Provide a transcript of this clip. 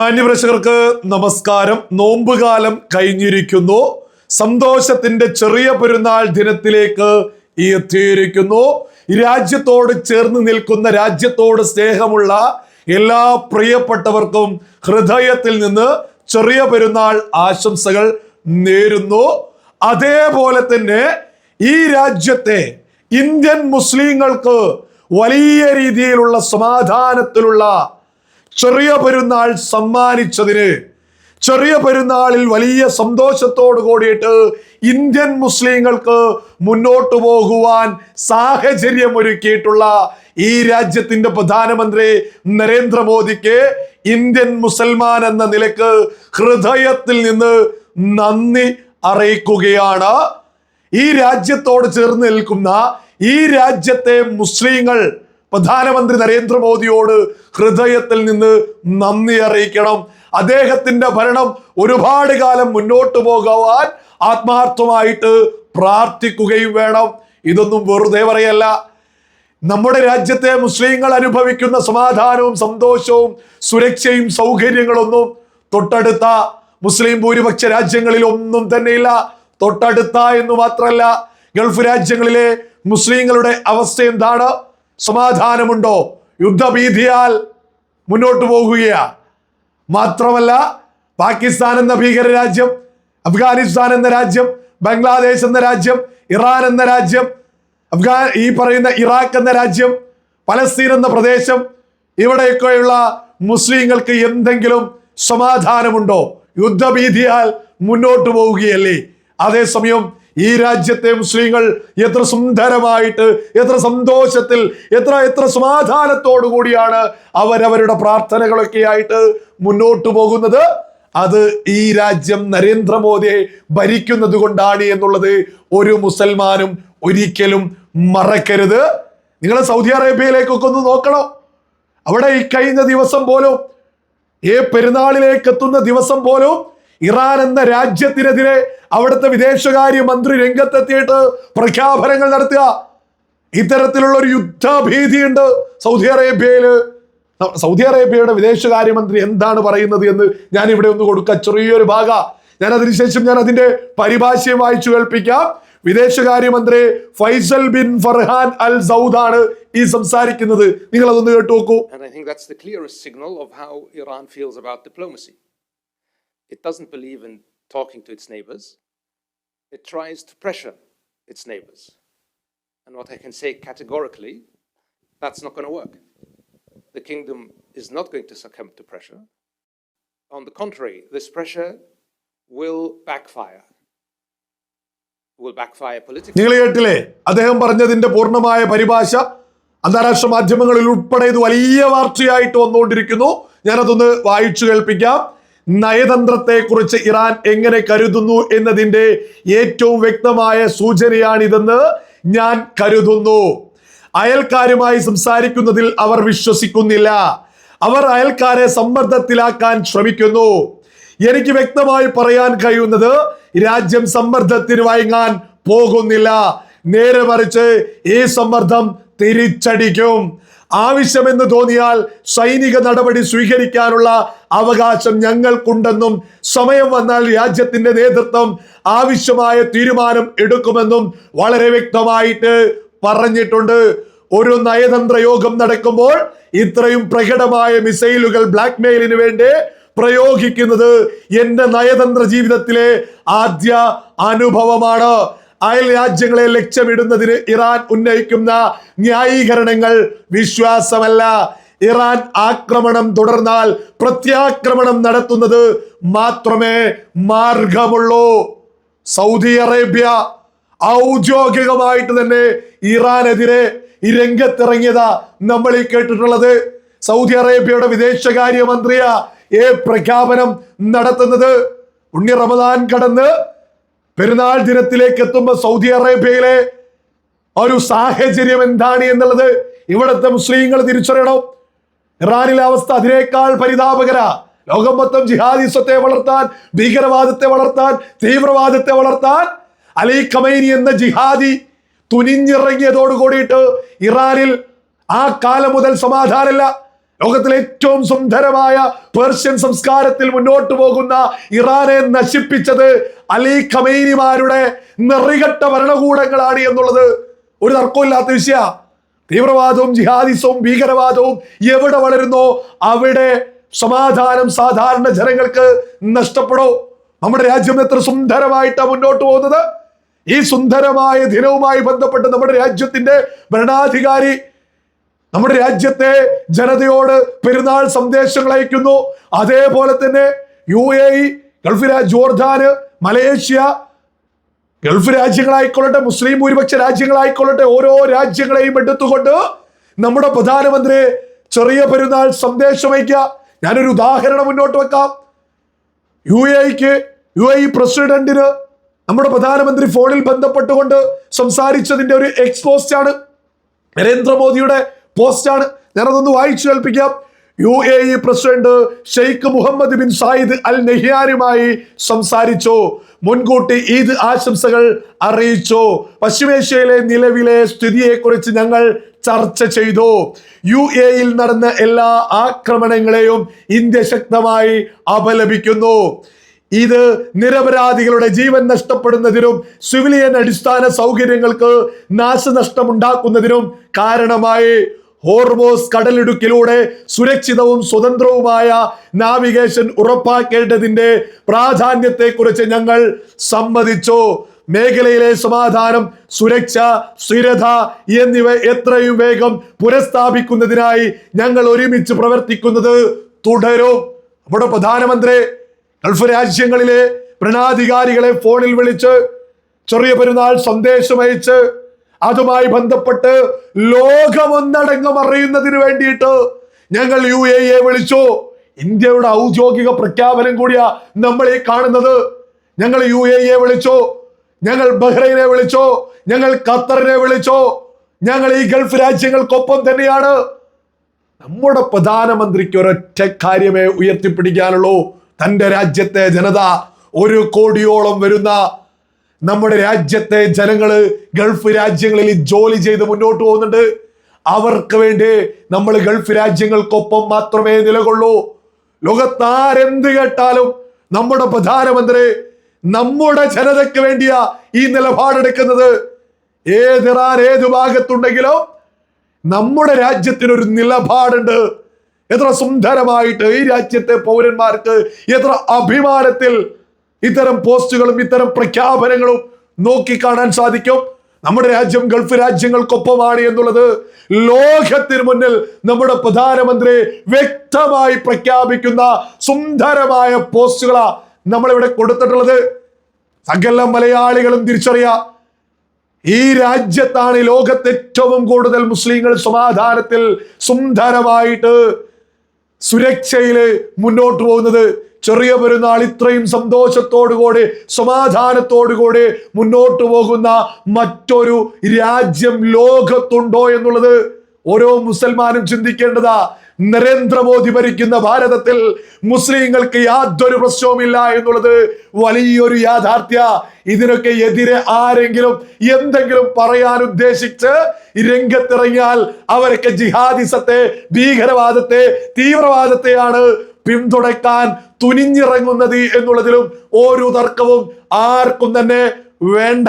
മാന്യപ്രേക്ഷകർക്ക് നമസ്കാരം. നോമ്പുകാലം കഴിഞ്ഞിരിക്കുന്നു. സന്തോഷത്തിന്റെ ചെറിയ പെരുന്നാൾ ദിനത്തിലേക്ക് എത്തിയിരിക്കുന്നു. രാജ്യത്തോട് ചേർന്ന് നിൽക്കുന്ന, രാജ്യത്തോട് സ്നേഹമുള്ള എല്ലാ പ്രിയപ്പെട്ടവർക്കും ഹൃദയത്തിൽ നിന്ന് ചെറിയ പെരുന്നാൾ ആശംസകൾ നേരുന്നു. അതേപോലെ തന്നെ ഈ രാജ്യത്തെ ഇന്ത്യൻ മുസ്ലിങ്ങൾക്ക് വലിയ രീതിയിലുള്ള സമാധാനത്തിലുള്ള ചെറിയ പെരുന്നാൾ സമ്മാനിച്ചതിന്, ചെറിയ പെരുന്നാളിൽ വലിയ സന്തോഷത്തോടു കൂടിയിട്ട് ഇന്ത്യൻ മുസ്ലിങ്ങൾക്ക് മുന്നോട്ടു പോകുവാൻ സാഹചര്യമൊരുക്കിയിട്ടുള്ള ഈ രാജ്യത്തിന്റെ പ്രധാനമന്ത്രി നരേന്ദ്രമോദിക്ക് ഇന്ത്യൻ മുസൽമാൻ എന്ന നിലക്ക് ഹൃദയത്തിൽ നിന്ന് നന്ദി അറിയിക്കുകയാണ്. ഈ രാജ്യത്തോട് ചേർന്ന് നിൽക്കുന്ന ഈ രാജ്യത്തെ മുസ്ലിങ്ങൾ പ്രധാനമന്ത്രി നരേന്ദ്രമോദിയോട് ഹൃദയത്തിൽ നിന്ന് നന്ദി അറിയിക്കണം. അദ്ദേഹത്തിന്റെ ഭരണം ഒരുപാട് കാലം മുന്നോട്ട് പോകുവാൻ ആത്മാർത്ഥമായിട്ട് പ്രാർത്ഥിക്കുകയും വേണം. ഇതൊന്നും വെറുതെ പറയല്ല. നമ്മുടെ രാജ്യത്തെ മുസ്ലിങ്ങൾ അനുഭവിക്കുന്ന സമാധാനവും സന്തോഷവും സുരക്ഷയും സൗകര്യങ്ങളൊന്നും തൊട്ടടുത്ത മുസ്ലിം ഭൂരിപക്ഷ രാജ്യങ്ങളിൽ ഒന്നും തന്നെയില്ല. തൊട്ടടുത്ത എന്ന് മാത്രമല്ല, ഗൾഫ് രാജ്യങ്ങളിലെ മുസ്ലിങ്ങളുടെ അവസ്ഥ എന്താണ്? സമാധാനമുണ്ടോ? യുദ്ധഭീതിയാൽ മുന്നോട്ട് പോകുകയാ. മാത്രമല്ല, പാകിസ്ഥാൻ എന്ന ഭീകര രാജ്യം, അഫ്ഗാനിസ്ഥാൻ എന്ന രാജ്യം, ബംഗ്ലാദേശ് എന്ന രാജ്യം, ഇറാൻ എന്ന രാജ്യം, ഈ പറയുന്ന ഇറാഖ് എന്ന രാജ്യം, പലസ്തീൻ എന്ന പ്രദേശം, ഇവിടെയൊക്കെയുള്ള മുസ്ലിങ്ങൾക്ക് എന്തെങ്കിലും സമാധാനമുണ്ടോ? യുദ്ധഭീതിയാൽ മുന്നോട്ട് പോവുകയല്ലേ. അതേസമയം ഈ രാജ്യത്തെ മുസ്ലിങ്ങൾ എത്ര സുന്ദരമായിട്ട്, എത്ര സന്തോഷത്തിൽ, എത്ര സമാധാനത്തോടു കൂടിയാണ് അവരവരുടെ പ്രാർത്ഥനകളൊക്കെ ആയിട്ട് മുന്നോട്ട് പോകുന്നത്. അത് ഈ രാജ്യം നരേന്ദ്രമോദിയെ ഭരിക്കുന്നത് കൊണ്ടാണ് എന്നുള്ളത് ഒരു മുസൽമാനും ഒരിക്കലും മറക്കരുത്. നിങ്ങൾ സൗദി അറേബ്യയിലേക്കൊക്കെ ഒന്ന് നോക്കണം. അവിടെ ഈ കഴിഞ്ഞ ദിവസം പോലും, ഈ പെരുന്നാളിലേക്ക് എത്തുന്ന ദിവസം പോലും ഇറാൻ എന്ന രാജ്യത്തിനെതിരെ അവിടുത്തെ വിദേശകാര്യ മന്ത്രി രംഗത്തെത്തിയിട്ട് പ്രഖ്യാപനങ്ങൾ നടത്തുക. ഇത്തരത്തിലുള്ള ഒരു യുദ്ധഭീതിയുണ്ട് സൗദി അറേബ്യയില്. സൗദി അറേബ്യയുടെ വിദേശകാര്യമന്ത്രി എന്താണ് പറയുന്നത് എന്ന് ഞാൻ ഇവിടെ ഒന്ന് കൊടുക്കാം, ചെറിയൊരു ഭാഗം. ഞാൻ അതിനുശേഷം ഞാൻ അതിന്റെ പരിഭാഷയും വായിച്ചു കേൾപ്പിക്കാം. വിദേശകാര്യമന്ത്രി ഫൈസൽ ബിൻ ഫർഹാൻ അൽ സൗദാണ് ഈ സംസാരിക്കുന്നത്. നിങ്ങൾ അതൊന്ന് കേട്ടു നോക്കൂ. It doesn't believe in talking to its neighbors. It tries to pressure its neighbors. And what I can say categorically, that's not going to work. The kingdom is not going to succumb to pressure. On the contrary, this pressure will backfire. Will backfire politically. നിങ്ങൾ കേട്ടില്ലേ അദ്ദേഹം പറഞ്ഞതിന്റെ പൂർണ്ണമായ പരിഭാഷ? അന്താരാഷ്ട്ര മാധ്യമങ്ങളിൽ ഉൾപ്പെടെ ഇത് വലിയ വാർത്തയായിട്ട് വന്നുകൊണ്ടിരിക്കുന്നു. ഞാനതൊന്ന് വായിച്ചു കേൾപ്പിക്കാം. നയതന്ത്രത്തെ കുറിച്ച് ഇറാൻ എങ്ങനെ കരുതുന്നു എന്നതിന്റെ ഏറ്റവും വ്യക്തമായ സൂചനയാണിതെന്ന് ഞാൻ കരുതുന്നു. അയൽക്കാരുമായി സംസാരിക്കുന്നതിൽ അവർ വിശ്വസിക്കുന്നില്ല. അവർ അയൽക്കാരെ സമ്മർദ്ദത്തിലാക്കാൻ ശ്രമിക്കുന്നു. എനിക്ക് വ്യക്തമായി പറയാൻ കഴിയുന്നത്, രാജ്യം സമ്മർദ്ദത്തിന് വഴങ്ങാൻ പോകുന്നില്ല. നേരെ മറിച്ച് ഈ സമ്മർദ്ദം തിരിച്ചടിക്കും. ആവശ്യമെന്ന് തോന്നിയാൽ സൈനിക നടപടി സ്വീകരിക്കാനുള്ള അവകാശം ഞങ്ങൾക്കുണ്ടെന്നും സമയം വന്നാൽ രാജ്യത്തിന്റെ നേതൃത്വം ആവശ്യമായ തീരുമാനം എടുക്കുമെന്നും വളരെ വ്യക്തമായിട്ട് പറഞ്ഞിട്ടുണ്ട്. ഒരു നയതന്ത്ര യോഗം നടക്കുമ്പോൾ ഇത്രയും പ്രകടമായ മിസൈലുകൾ ബ്ലാക്ക്മെയിലിന് വേണ്ടി പ്രയോഗിക്കുന്നത് എന്റെ നയതന്ത്ര ജീവിതത്തിലെ ആദ്യ അനുഭവമാണ്. അയൽ രാജ്യങ്ങളെ ലക്ഷ്യമിടുന്നതിന് ഇറാൻ ഉന്നയിക്കുന്ന ന്യായീകരണങ്ങൾ വിശ്വാസമല്ല. ഇറാൻ ആക്രമണം തുടർന്നാൽ പ്രത്യാക്രമണം നടത്തുന്നത് മാത്രമേ മാർഗമുള്ളൂ. സൗദി അറേബ്യ ഔദ്യോഗികമായിട്ട് തന്നെ ഇറാനെതിരെ ഈ രംഗത്തിറങ്ങിയതാ നമ്മൾ ഈ കേട്ടിട്ടുള്ളത്. സൗദി അറേബ്യയുടെ വിദേശകാര്യമന്ത്രിയാ ഈ പ്രഖ്യാപനം നടത്തുന്നത്. പുണ്യ റമദാൻ കടന്ന് പെരുന്നാൾ ദിനത്തിലേക്ക് എത്തുമ്പോൾ സൗദി അറേബ്യയിലെ ഒരു സാഹചര്യം എന്താണ് എന്നുള്ളത് ഇവിടുത്തെ മുസ്ലിങ്ങൾ തിരിച്ചറിയണം. ഇറാനിലെ അവസ്ഥ അതിനേക്കാൾ പരിതാപകര. ലോകം മൊത്തം ജിഹാദിസത്തെ വളർത്താൻ, ഭീകരവാദത്തെ വളർത്താൻ, തീവ്രവാദത്തെ വളർത്താൻ അലി ഖമൈനി എന്ന ജിഹാദി തുനിഞ്ഞിറങ്ങിയതോട് കൂടിയിട്ട് ഇറാനിൽ ആ കാലം മുതൽ സമാധാനമില്ല. ലോകത്തിലെ ഏറ്റവും സുന്ദരമായ പേർഷ്യൻ സംസ്കാരത്തിൽ മുന്നോട്ട് പോകുന്ന ഇറാനെ നശിപ്പിച്ചത് അലി ഖമൈനിമാരുടെ നെറികെട്ട ഭരണകൂടങ്ങളാണ് എന്നുള്ളത് ഒരു തർക്കമില്ലാത്ത വിഷയ. തീവ്രവാദവും ജിഹാദിസവും ഭീകരവാദവും എവിടെ വളരുന്നോ അവിടെ സമാധാനം സാധാരണ ജനങ്ങൾക്ക് നഷ്ടപ്പെടും. നമ്മുടെ രാജ്യം എത്ര സുന്ദരമായിട്ടാണ് മുന്നോട്ട് പോകുന്നത്. ഈ സുന്ദരമായ ദിനവുമായി ബന്ധപ്പെട്ട് നമ്മുടെ രാജ്യത്തിന്റെ ഭരണാധികാരി നമ്മുടെ രാജ്യത്തെ ജനതയോട് പെരുന്നാൾ സന്ദേശങ്ങൾ അയക്കുന്നു. അതേപോലെ തന്നെ UAE, ഗൾഫ് ജോർദാന്, മലേഷ്യ, ഗൾഫ് രാജ്യങ്ങളായിക്കൊള്ളട്ടെ, മുസ്ലിം ഭൂരിപക്ഷ രാജ്യങ്ങളായിക്കൊള്ളട്ടെ, ഓരോ രാജ്യങ്ങളെയും എടുത്തുകൊണ്ട് നമ്മുടെ പ്രധാനമന്ത്രി ചെറിയ പെരുന്നാൾ സന്ദേശം അയക്കുക. ഞാനൊരു ഉദാഹരണം മുന്നോട്ട് വെക്കാം. UAE പ്രസിഡന്റിന് നമ്മുടെ പ്രധാനമന്ത്രി ഫോണിൽ ബന്ധപ്പെട്ടുകൊണ്ട് സംസാരിച്ചതിന്റെ ഒരു എക്സ്പോസ്റ്റ് ആണ്, നരേന്ദ്രമോദിയുടെ പോസ്റ്റാണ്. ഞാനതൊന്ന് വായിച്ചു കേൾപ്പിക്കാം. UAE president Sheikh Mohammed bin Zayed Al നഹ്യാനുമായി സംസാരിച്ചു. മുൻകൂട്ടി ഈദ് ആശംസകൾ അറിയിച്ചു. പശ്ചിമേഷ്യയിലെ നിലവിലെ സ്ഥിതിയെക്കുറിച്ച് ഞങ്ങൾ ചർച്ച ചെയ്തു. UAEയിൽ നടന്ന എല്ലാ ആക്രമണങ്ങളെയും ഇന്ത്യ ശക്തമായി അപലപിക്കുന്നു. ഇത് നിരപരാധികളുടെ ജീവൻ നഷ്ടപ്പെടുന്നതിനും സിവിലിയൻ അടിസ്ഥാന സൗകര്യങ്ങൾക്ക് നാശനഷ്ടം ഉണ്ടാക്കുന്നതിനും കാരണമായി. ഹോർമോസ് കടലിടുക്കിലൂടെ സുരക്ഷിതവും സ്വതന്ത്രവുമായ നാവിഗേഷൻ ഉറപ്പാക്കേണ്ടതിന്റെ പ്രാധാന്യത്തെക്കുറിച്ച് ഞങ്ങൾ സമ്മതിച്ചു. മേഖലയിലെ സമാധാനം, സുരക്ഷ, സ്ഥിരത എന്നിവ എത്രയും വേഗം പുനഃസ്ഥാപിക്കുന്നതിനായി ഞങ്ങൾ ഒരുമിച്ച് പ്രവർത്തിക്കുന്നത് തുടരും. നമ്മുടെ പ്രധാനമന്ത്രി ഗൾഫ് രാജ്യങ്ങളിലെ ഭരണാധികാരികളെ ഫോണിൽ വിളിച്ച് ചെറിയ പെരുന്നാൾ സന്ദേശം അയച്ച് അതുമായി ബന്ധപ്പെട്ട് ലോകമൊന്നടങ്കം അറിയുന്നതിന് വേണ്ടിയിട്ട് ഞങ്ങൾ UAE വിളിച്ചു. ഇന്ത്യയുടെ ഔദ്യോഗിക പ്രഖ്യാപനം കൂടിയാ നമ്മൾ ഈ കാണുന്നത്. ഞങ്ങൾ UAE വിളിച്ചു, ഞങ്ങൾ ബഹ്റൈനെ വിളിച്ചു, ഞങ്ങൾ ഖത്തറിനെ വിളിച്ചു. ഞങ്ങൾ ഈ ഗൾഫ് രാജ്യങ്ങൾക്കൊപ്പം തന്നെയാണ്. നമ്മുടെ പ്രധാനമന്ത്രിക്ക് ഒരൊറ്റ കാര്യമേ ഉയർത്തിപ്പിടിക്കാനുള്ളൂ. തന്റെ രാജ്യത്തെ ജനത 1 കോടിയോളം വരുന്ന നമ്മുടെ രാജ്യത്തെ ജനങ്ങള് ഗൾഫ് രാജ്യങ്ങളിൽ ജോലി ചെയ്ത് മുന്നോട്ട് പോകുന്നുണ്ട്. അവർക്ക് വേണ്ടി നമ്മൾ ഗൾഫ് രാജ്യങ്ങൾക്കൊപ്പം മാത്രമേ നിലകൊള്ളൂ. ലോകത്താരെന്ത് കേട്ടാലും നമ്മുടെ പ്രധാനമന്ത്രി നമ്മുടെ ജനതയ്ക്ക് വേണ്ടിയാ ഈ നിലപാടെടുക്കുന്നത്. ഇറാൻ ഏത് ഭാഗത്തുണ്ടെങ്കിലും നമ്മുടെ രാജ്യത്തിനൊരു നിലപാടുണ്ട്. എത്ര സുന്ദരമായിട്ട് ഈ രാജ്യത്തെ പൗരന്മാർക്ക് എത്ര അഭിമാനത്തിൽ ഇത്തരം പോസ്റ്റുകളും ഇത്തരം പ്രഖ്യാപനങ്ങളും നോക്കിക്കാണാൻ സാധിക്കും. നമ്മുടെ രാജ്യം ഗൾഫ് രാജ്യങ്ങൾക്കൊപ്പമാണ് എന്നുള്ളത് ലോകത്തിന് മുന്നിൽ നമ്മുടെ പ്രധാനമന്ത്രി വ്യക്തമായി പ്രഖ്യാപിക്കുന്ന സുന്ദരമായ പോസ്റ്റുകളാ നമ്മളിവിടെ കൊടുത്തിട്ടുള്ളത്. സകല മലയാളികളും തിരിച്ചറിയാം, ഈ രാജ്യത്താണ് ലോകത്ത് ഏറ്റവും കൂടുതൽ മുസ്ലിങ്ങൾ സമാധാനത്തിൽ സുന്ദരമായിട്ട് സുരക്ഷയില് മുന്നോട്ട് പോകുന്നത്. ചെറിയ പെരുന്നാൾ ഇത്രയും സന്തോഷത്തോടുകൂടി സമാധാനത്തോടുകൂടി മുന്നോട്ട് പോകുന്ന മറ്റൊരു രാജ്യം ലോകത്തുണ്ടോ എന്നുള്ളത് ഓരോ മുസൽമാനും ചിന്തിക്കേണ്ടതാ. നരേന്ദ്രമോദി ഭരിക്കുന്ന ഭാരതത്തിൽ മുസ്ലിങ്ങൾക്ക് യാതൊരു പ്രശ്നവുമില്ല എന്നുള്ളത് വലിയൊരു യാഥാർത്ഥ്യ. ഇതിനൊക്കെ എതിരെ ആരെങ്കിലും എന്തെങ്കിലും പറയാൻ ഉദ്ദേശിച്ച് രംഗത്തിറങ്ങിയാൽ അവരൊക്കെ ജിഹാദിസത്തെ, ഭീകരവാദത്തെ, തീവ്രവാദത്തെയാണ് പിന്തുണയ്ക്കാൻ തുനിഞ്ഞിറങ്ങുന്നത് എന്നുള്ളതിലും ഒരു തർക്കവും ആർക്കും തന്നെ വേണ്ട.